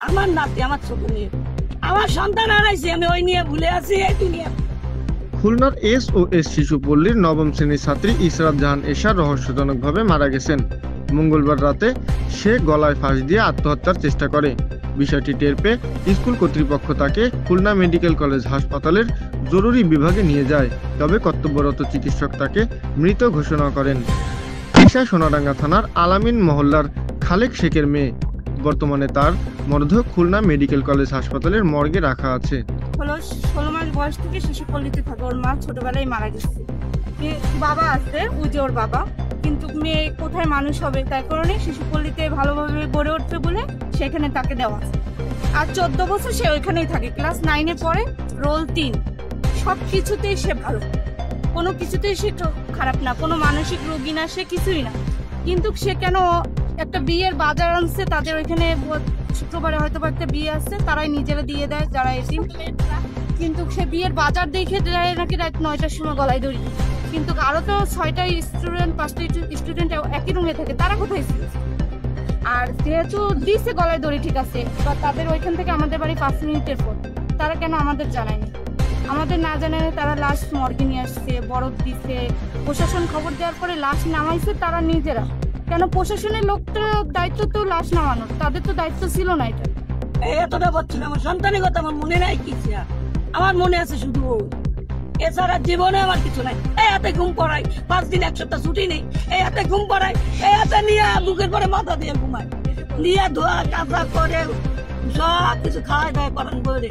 আমার নাতি, আমার ছোট মেয়ে, আমার সন্তান হারাইছি, আমি ওই নিয়ে ভুলে আছি এই দুনিয়া। খুলনার SOS শিশু পল্লীর নবম শ্রেণীর ছাত্রী ইসরাত জাহান এশা রহস্যজনকভাবে মারা গেছেন। মঙ্গলবার রাতে সে গলায় ফাঁস দিয়ে আত্মহত্যার চেষ্টা করে। বিষয়টি টের পেয়ে স্কুল কর্তৃপক্ষ তাকে খুলনা মেডিকেল কলেজ হাসপাতালের জরুরি বিভাগে নিয়ে যায়। তবে কর্তব্যরত চিকিৎসক তাকে মৃত ঘোষণা করেন। ঈশা সোনাডাঙ্গা থানার আলামিন মহল্লার খালেক শেখের মেয়ে। বর্তমানে তার মরদেহ খুলনা মেডিকেল কলেজ হাসপাতালের মর্গে রাখা আছে। 16 মাস বয়স থেকে শিশু পল্লীতে থাকে। ওর মা ছোটবেলায় মারা গেছে। বাবা আছে, ওই যে ওর বাবা, কিন্তু মেয়ে কোথায় মানুষ হবে, তার কারণে শিশু পল্লীতে ভালোভাবে গড়ে উঠবে বলে সেখানে তাকে দেওয়া আছে। আর 14 বছর সে ওইখানেই থাকে। ক্লাস 9-এ পড়ে, রোল 3। সব কিছুতেই সে ভালো, কোনো কিছুতেই সে খারাপ না, কোনো মানসিক রোগী না, সে কিছুই না। কিন্তু সে কেন একটা বিয়ের বাজার আনছে, তাদের ওইখানে শুক্রবারে হয়তো একটা বিয়ে আছে, তারাই নিজেরা দিয়ে দেয় যারা এসে। কিন্তু সে বিয়ের বাজার দেখে যায় নাকি রাত 9টার সময় গলায় দড়ি। কিন্তু আরো তো 6টা স্টুডেন্ট, 5টা স্টুডেন্ট একই রুমে থাকে, তারা কোথায় ছিল? আর যেহেতু দিছে গলায় দড়ি, ঠিক আছে, বা তাদের ওইখান থেকে আমাদের বাড়ি 5 মিনিটের পর, তারা কেন আমাদের জানায়নি? আমাদের না জানায় তারা লাশ মর্গে নিয়ে আসছে, বরফ দিছে, প্রশাসন খবর দেওয়ার পরে লাশ নামাইছে তারা নিজেরা। কেন প্রশাসনের লোকটার দায়িত্ব তো লাশ নামানোর, তাদের তো দায়িত্ব ছিল না এটা। এতটা বলছিল আমার সন্তানের কথা আমার মনে নাই কিছু, আমার মনে আছে শুধু ও। এছাড়া জীবনে আমার কিছু নাই। এই হাতে ঘুম পড়াই, 5 দিন 1 সপ্তাহ ছুটি নেই, এই হাতে ঘুম পড়াই, এই হাতে নিয়ে বুকের পরে মাথা দিয়ে ঘুমাই, নিয়ে ধোয়া কাজা করে সব কিছু খাওয়া দাওয়া করান করে